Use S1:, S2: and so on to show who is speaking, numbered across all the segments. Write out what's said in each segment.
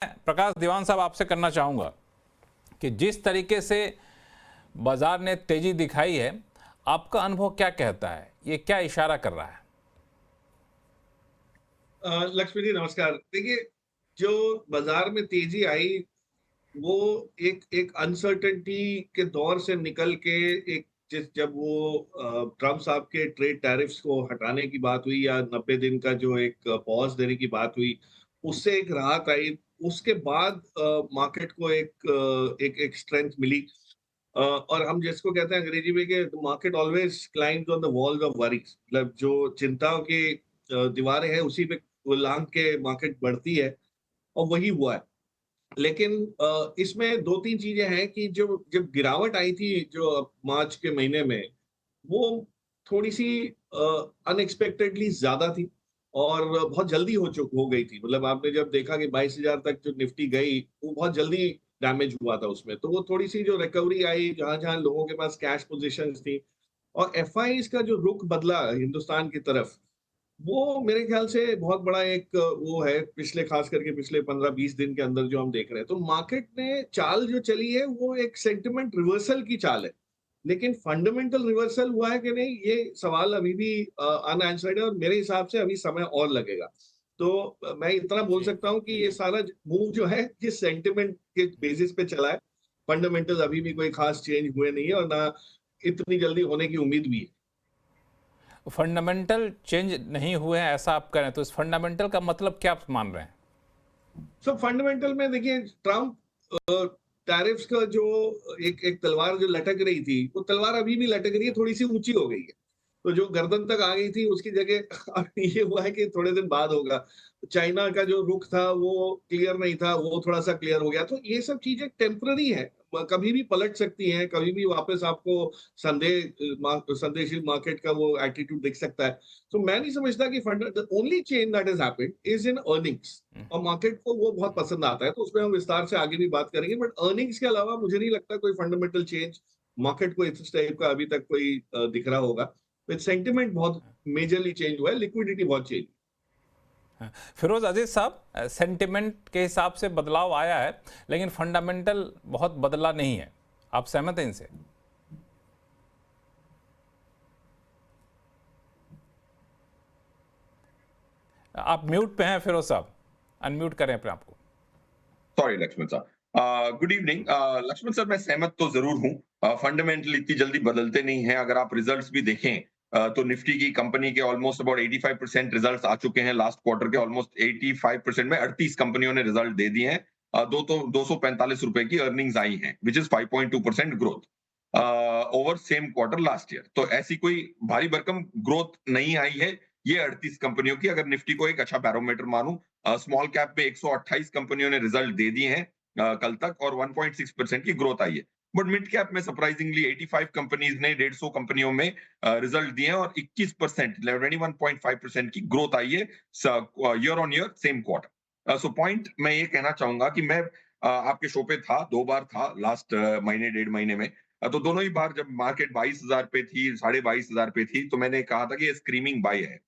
S1: प्रकाश दीवान साहब आपसे करना चाहूँगा कि जिस तरीके से बाजार ने तेजी दिखाई है, आपका अनुभव क्या कहता है? ये क्या इशारा कर रहा है?
S2: लक्ष्मी जी नमस्कार। देखिए, जो बाज़ार में तेज़ी आई, वो एक एक अनसर्टेनिटी के दौर से निकल के एक जिस जब वो ट्रम्प साहब के ट्रेड टैरिफ्स को हटाने की बात हुई या 90 दिन का जो एक पॉज़ देने की बात हुई, उससे एक राहत आई। उसके बाद मार्केट को एक स्ट्रेंथ मिली। और हम जिसको कहते हैं अंग्रेजी में कि the market always climbs on the walls of worries, मतलब जो चिंताओं की दीवारें हैं, उसी पे वो लांघ के मार्केट बढ़ती है, और वही हुआ है। लेकिन इसमें 2-3 चीज़ें हैं कि जो जब गिरावट आई थी जो मार्च के महीने में, वो थोड़ी-सी अनएक्सपेक्टेडली ज़्यादा थी और बहुत जल्दी हो गई थी। मतलब आपने जब देखा कि 22,000 तक जो निफ्टी गई, वो बहुत जल्दी डैमेज हुआ था उसमें। तो वो थोड़ी-सी जो रिकवरी आई, जहाँ-जहाँ लोगों के पास कैश पोज़ीशंस थी, और एफआईआईज़ का जो रुख बदला हिंदुस्तान की तरफ, वो मेरे ख्याल से बहुत बड़ा एक वो है, पिछले खास करके पिछले 15-20 दिन के अंदर जो हम देख रहे हैं। तो मार्केट में चाल जो चली है, वो एक सेंटिमेंट रिवर्सल की चाल है। लेकिन फंडामेंटल रिवर्सल हुआ है कि नहीं, ये सवाल अभी भी अनआंसर्ड है, और मेरे हिसाब से अभी समय और लगेगा। तो मैं इतना बोल
S1: जी,
S2: सकता हूँ कि ये
S1: जी।
S2: सारा मूव जो है, ये सेंटिमेंट के बेसिस पे चला है। फंडामेंटल अभी भी कोई खास चेंज हुए नहीं है, और ना इतनी जल्दी होने की उम्मीद भी है।
S1: फंडामेंटल चेंज नहीं हुए हैं ऐसा आप कह रहे हैं, तो इस फंडामेंटल का मतलब क्या आप मान रहे हैं?
S2: सो फंडामेंटल में देखिए, ट्रम्प टैरिफ्स का जो एक एक तलवार जो लटक रही थी, वो तलवार अभी भी लटक रही है, थोड़ी-सी ऊँची हो गई है। तो जो गर्दन तक आ गई थी, उसकी जगह अब ये हुआ है कि थोड़े दिन बाद होगा। चाइना का जो रुख था, वो क्लियर नहीं था, वो थोड़ा-सा क्लियर हो गया। तो ये सब चीज़ें टेम्परेरी हैं, कभी भी पलट सकती हैं, कभी भी वापस आपको संदेशी मार्केट का वो एटीट्यूड दिख सकता है। तो मैं नहीं समझता कि the only change that has happened is in earnings,
S1: hmm,
S2: और मार्केट को वो बहुत पसंद आता है, तो उसमें हम विस्तार से आगे भी बात करेंगे। बट अर्निंग्स के अलावा मुझे नहीं लगता कोई फंडामेंटल चेंज मार्केट को इस टाइप का अभी तक कोई दिख रहा होगा। सेंटिमेंट बहुत मेजरली चेंज हुआ है, लिक्विडिटी बहुत चेंज।
S1: हाँ। फिरोज अजीज साहब, सेंटिमेंट के हिसाब से बदलाव आया है, लेकिन फंडामेंटल बहुत बदला नहीं है। आप सहमत हैं इनसे? आप म्यूट पे हैं फिरोज साहब, अनम्यूट करें अपने आप को।
S3: Sorry Laxman sir, good evening. Laxman sir, मैं सहमत तो जरूर हूँ। फंडामेंटल इतनी जल्दी बदलते नहीं हैं। अगर आप रिजल्ट्स भी देखें, तो निफ्टी की कंपनी के ऑलमोस्ट अबाउट 85% रिजल्ट्स आ चुके हैं। लास्ट क्वार्टर के ऑलमोस्ट 85% में 38 कंपनियों ने रिजल्ट दे दिए हैं। 245 रुपए की अर्निंग्स आई हैं, which is 5.2% growth over same quarter last year. तो ऐसी कोई भारी भरकम ग्रोथ नहीं आई है ये 38 कंपनियों की, अगर निफ्टी को एक अच्छा बैरोमीटर मानूं। स्मॉल कैप पे 128 कंपनियों ने रिजल्ट दे दिए हैं कल तक, और 1.6% की ग्रोथ आई है। बट मिड कैप में सरप्राइजिंगली 85 कंपनीज ने 150 कंपनियों में रिजल्ट दिए हैं, और 21% 21.5% की ग्रोथ आई है year on year same quarter. So point मैं ये कहना चाहूंगा कि मैं आपके शो पे था, 2 बार था लास्ट महीने 1.5 महीने में। तो दोनों ही बार जब मार्केट 22,000 पे थी, 22,500 पे थी, तो मैंने कहा था कि ये स्क्रीमिंग बाय है।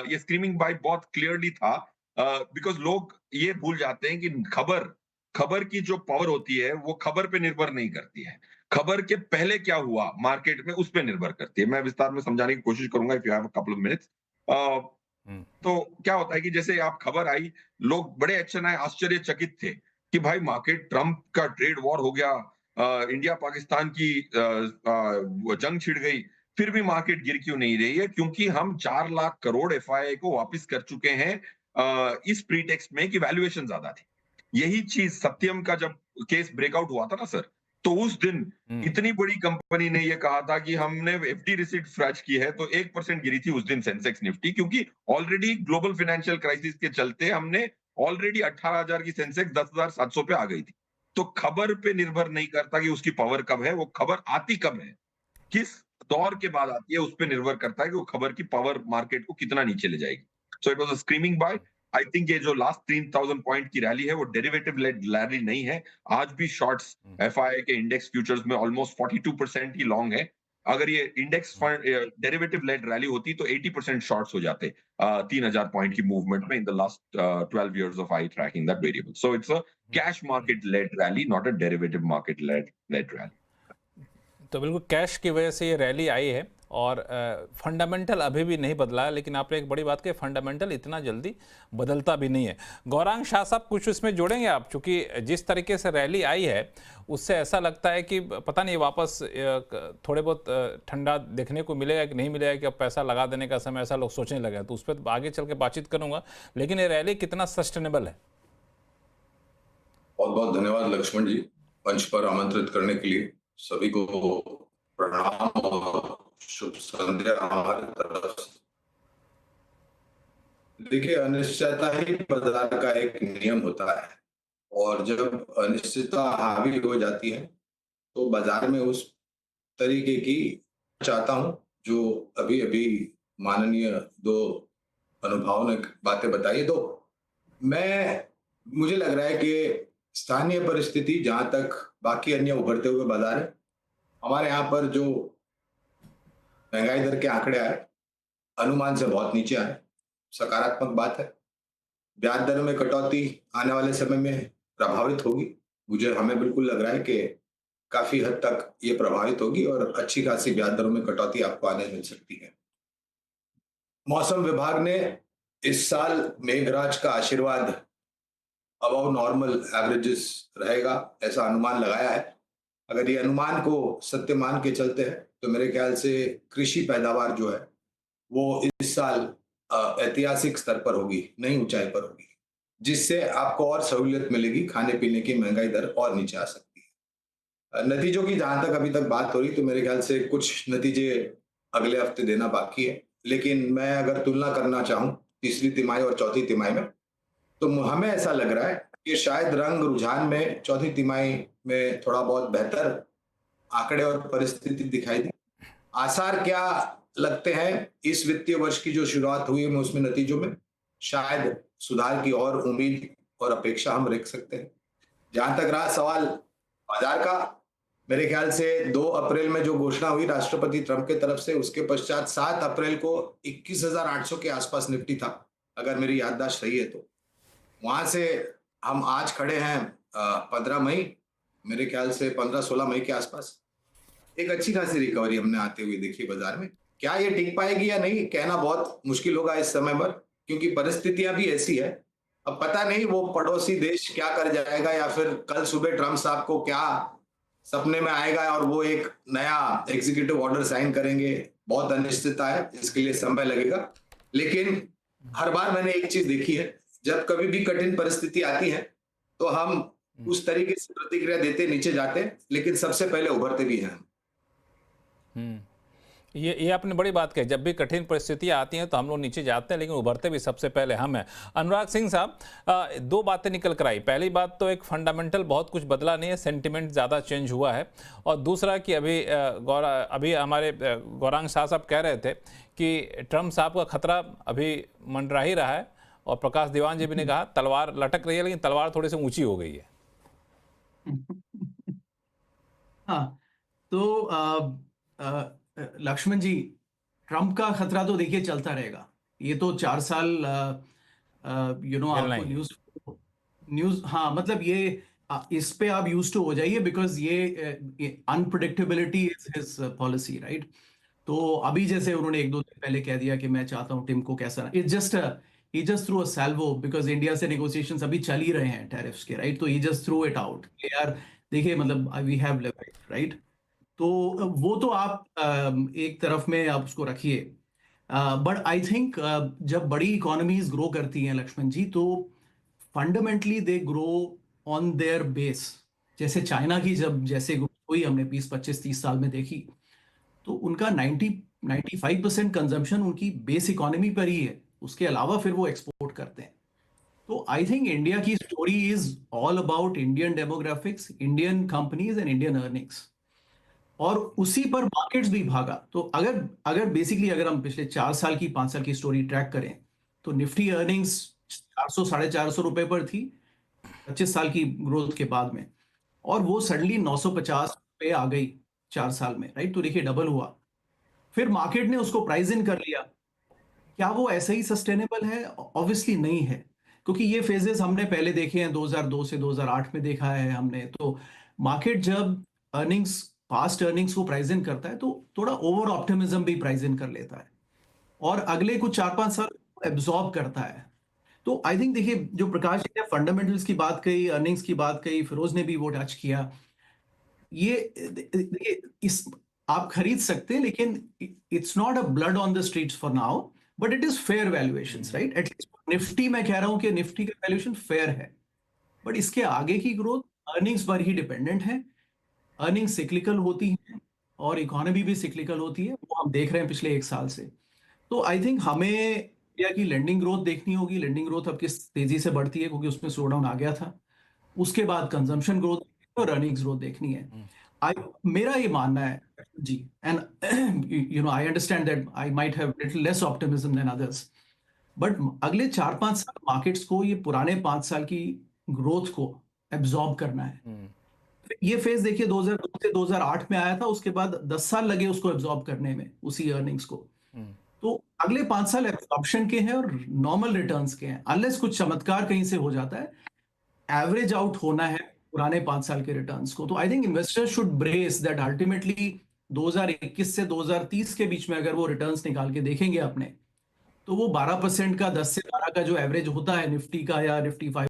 S3: ये स्क्रीमिंग बाय बहुत क्लियरली था, बिकॉज लोग ये भूल जाते हैं कि खबर खबर की जो पावर होती है, वो खबर पे निर्भर नहीं करती है। खबर के पहले क्या हुआ मार्केट में, उस पे निर्भर करती है। मैं विस्तार में समझाने की कोशिश करूंगा, if you have a couple of minutes.
S1: Hmm,
S3: तो क्या होता है कि जैसे आप खबर आई, लोग बड़े अक्षर आए आश्चर्यचकित थे कि भाई मार्केट, ट्रम्प का ट्रेड वॉर हो गया, इंडिया पाकिस्तान की वो जंग छिड़ गई, फिर भी मार्केट गिर क्यों नहीं रही है? क्योंकि हम 4 लाख करोड़ एफआईआई को वापस कर चुके हैं, इस प्रीटेक्स्ट में कि वैल्यूएशन ज्यादा थी। यही चीज सत्यम का जब केस ब्रेकआउट हुआ था ना सर, तो उस दिन
S1: हम्म,
S3: इतनी बड़ी कंपनी ने ये कहा था कि हमने एफडी रिसीट फैच की है, तो 1% गिरी थी उस दिन सेंसेक्स निफ्टी, क्योंकि ऑलरेडी ग्लोबल फाइनेंशियल क्राइसिस के चलते हमने ऑलरेडी 18,000 की सेंसेक्स 10,700 पे आ गई थी। तो खबर पे निर्भर नहीं करता कि उसकी पावर कब है, वो खबर आती कब है, किस दौर के बाद आती है, उस पे निर्भर करता है कि वो खबर की पावर मार्केट को कितना नीचे ले जाएगी। So it was a screaming buy. I think ये जो लास्ट 3,000 पॉइंट की रैली है, वो डेरिवेटिव लेड रैली नहीं है। आज भी शॉर्ट्स
S1: हम्म,
S3: एफआईआई के इंडेक्स फ्यूचर्स में ऑलमोस्ट 42% ही लॉन्ग है। अगर ये index fund derivative led rally होती तो 80% शॉर्ट्स हो जाते 3000 पॉइंट की मूवमेंट में in the last 12 years of I tracking that variable. So it's a cash market led rally, not a derivative market led rally.
S1: तो बिल्कुल कैश की वजह से ये रैली आई है और फंडामेंटल अभी भी नहीं बदला है, लेकिन आपने एक बड़ी बात कही, फंडामेंटल इतना जल्दी बदलता भी नहीं है. गौरांग शाह साहब कुछ इसमें जोड़ेंगे आप, क्योंकि जिस तरीके से रैली आई है उससे ऐसा लगता है कि पता नहीं वापस थोड़े बहुत ठंडा देखने को मिलेगा कि नहीं मिलेगा, कि अब पैसा लगा देने का समय ऐसा लोग सोचने लगे. तो उस पर आगे चल के बातचीत करूँगा, लेकिन ये रैली कितना सस्टेनेबल है?
S4: बहुत बहुत धन्यवाद लक्ष्मण जी, मंच पर आमंत्रित करने के लिए. सभी को प्रणाम और शुभ संध्या हमारी तरफ से. देखिए, अनिश्चितता ही बाजार का एक नियम होता है और जब अनिश्चितता हावी हो जाती है तो बाजार में उस तरीके की चाहता हूं जो अभी अभी माननीय दो अनुभवों ने बातें बताई. तो मुझे लग रहा है कि स्थानीय परिस्थिति, जहां तक बाकी अन्य उभरते हुए बाजार है, हमारे यहाँ पर जो महंगाई दर के आंकड़े आए अनुमान से बहुत नीचे आए, सकारात्मक बात है. ब्याज दर में कटौती आने वाले समय में प्रभावित होगी. हमें बिल्कुल लग रहा है कि काफी हद तक ये प्रभावित होगी और अच्छी खासी ब्याज दरों में कटौती आपको आने मिल सकती है. मौसम विभाग ने इस साल मेघराज का आशीर्वाद अबव नॉर्मल एवरेजेस रहेगा ऐसा अनुमान लगाया है. अगर ये अनुमान को सत्य मान के चलते हैं तो मेरे ख्याल से कृषि पैदावार जो है वो इस साल ऐतिहासिक स्तर पर होगी, नई ऊंचाई पर होगी, जिससे आपको और सहूलियत मिलेगी. खाने पीने की महंगाई दर और नीचे आ सकती है. नतीजों की जहां तक अभी तक बात हो रही, तो मेरे ख्याल से कुछ नतीजे अगले हफ्ते देना बाकी है. लेकिन मैं अगर तुलना करना चाहूं तीसरी तिमाही और चौथी तिमाही में, तो हमें ऐसा लग रहा है कि शायद रंग रुझान में चौथी तिमाही में थोड़ा बहुत बेहतर आंकड़े और परिस्थिति दिखाई दी. आसार क्या लगते हैं इस वित्तीय वर्ष की जो शुरुआत हुई है उसमें नतीजों में शायद सुधार की और उम्मीद और अपेक्षा हम रख सकते हैं. जहां तक रहा सवाल बाजार का, मेरे ख्याल से 2 अप्रैल में जो घोषणा हुई राष्ट्रपति ट्रंप के तरफ से, उसके पश्चात 7 अप्रैल को 21,800 के आसपास निफ्टी था, अगर मेरी याददाश्त सही है. तो वहां से हम आज खड़े हैं 15 मई, मेरे ख्याल से 15-16 मई के आसपास एक अच्छी खासी रिकवरी हमने आते हुए देखी बाजार में. क्या ये टिक पाएगी या नहीं, कहना बहुत मुश्किल होगा इस समय पर, क्योंकि परिस्थितियां भी ऐसी है. अब पता नहीं वो पड़ोसी देश क्या कर जाएगा, या फिर कल सुबह ट्रंप साहब को क्या सपने में आएगा और वो एक नया एग्जीक्यूटिव ऑर्डर साइन करेंगे. बहुत अनिश्चितता है, इसके लिए समय लगेगा. लेकिन हर बार मैंने एक चीज देखी है, जब कभी भी कठिन परिस्थिति आती है तो हम उस तरीके से प्रतिक्रिया देते नीचे जाते हैं, लेकिन सबसे पहले उभरते भी हैं.
S1: ये आपने बड़ी बात कही, जब भी कठिन परिस्थितियां आती हैं तो हम लोग नीचे जाते हैं, लेकिन उभरते भी सबसे पहले हम हैं. अनुराग सिंह साहब, 2 बातें निकल कर आई. पहली बात तो एक फंडामेंटल बहुत कुछ बदला नहीं है, सेंटिमेंट ज़्यादा चेंज हुआ है. और दूसरा कि अभी हमारे गौरांग शाह साहब कह रहे थे कि ट्रंप साहब का खतरा अभी मंडरा ही रहा है, और प्रकाश दीवान जी भी ने कहा तलवार लटक रही है, लेकिन तलवार थोड़ी सी ऊंची हो गई है.
S5: हाँ, तो लक्ष्मण जी, ट्रंप का खतरा तो देखिए चलता रहेगा. ये तो 4 साल आपको न्यूज हाँ, मतलब ये इस पे आप यूज्ड टू हो जाइए, बिकॉज ये unpredictability is his policy, right. तो अभी जैसे उन्होंने 1-2 दिन पहले कह दिया कि मैं चाहता हूं टिम को कैसा, he just threw a salvo because India से नेगोशिएशंस अभी चल ही रहे हैं टैरिफ्स के, राइट. तो he just threw it out यार, देखिए मतलब we have leverage, राइट. तो वो तो आप एक तरफ में आप उसको रखिए. बट आई थिंक जब बड़ी इकोनॉमीज ग्रो करती हैं लक्ष्मण जी, तो fundamentally they grow on their base. जैसे चाइना की जब जैसे ग्रोथ हुई हमने 20-25-30 साल में देखी, तो उनका 90-95% कंजम्पशन उनकी बेस इकोनॉमी पर ही है. उसके अलावा फिर वो एक्सपोर्ट करते हैं. तो आई थिंक इंडिया की story is all about Indian demographics, Indian companies and Indian earnings, और उसी पर मार्केट्स भी भागा. तो अगर बेसिकली अगर हम पिछले 4 साल की 5 साल की स्टोरी ट्रैक करें, तो निफ्टी अर्निंग्स 400-450 रुपए पर थी 25 साल की ग्रोथ के बाद में, और वो सडनली 950 पे आ गई 4 साल में, राइट. तो देखिए डबल हुआ. फिर मार्केट ने उसको प्राइस इन कर लिया। क्या वो ऐसे ही सस्टेनेबल है? ऑब्वियसली नहीं है, क्योंकि ये फेजेस हमने पहले देखे हैं, 2002 से 2008 में देखा है हमने। तो मार्केट जब अर्निंग्स, पास्ट अर्निंग्स को प्राइस इन करता है तो थोड़ा ओवर ऑप्टिमिज्म भी प्राइस इन कर लेता है और अगले कुछ 4-5 साल एब्जॉर्ब करता है। तो आई थिंक देखिए, जो प्रकाश जी ने फंडामेंटल्स की बात कही, अर्निंग्स की बात कही, फिरोज ने भी वो टच किया, ये देखिए, इस आप खरीद सकते हैं, लेकिन it's not a blood on the streets for now, but it is fair valuations, right? At least Nifty मैं कह रहा हूं कि निफ्टी का वैल्यूएशन फेयर है, बट इसके आगे की ग्रोथ अर्निंग्स पर ही डिपेंडेंट है। अर्निंग्स सिक्लिकल होती है और इकोनॉमी भी सिक्लिकल होती है, वो हम देख रहे हैं पिछले 1 साल से। तो आई थिंक हमें इंडिया की लेंडिंग ग्रोथ देखनी होगी। लेंडिंग ग्रोथ अब किस तेजी से बढ़ती है, क्योंकि उसमें स्लो डाउन आ गया था। उसके बाद कंजम्पशन ग्रोथ और अर्निंग्स ग्रोथ देखनी है। आई मेरा ये मानना है जी, and you know I understand that I might have little less optimism than others, but अगले 4-5 साल मार्केट्स को ये पुराने 5 साल की ग्रोथ को एब्जॉर्ब करना है। ये फेज देखिए 2002 से 2008 में आया था, उसके बाद 10 साल लगे उसको एब्जॉर्ब करने में, उसी अर्निंग्स को। तो अगले 5 साल एब्जॉर्प्शन के हैं और नॉर्मल रिटर्न्स के हैं, अनलेस कुछ चमत्कार कहीं से हो जाता है। एवरेज आउट होना है पुराने 5 साल के रिटर्न्स को। तो I think investors should brace that ultimately 2021 से 2030 के बीच में अगर वो रिटर्न्स निकाल के देखेंगे अपने, तो वो 12% का, 10 से 12 का जो एवरेज होता है निफ्टी का या निफ्टी 5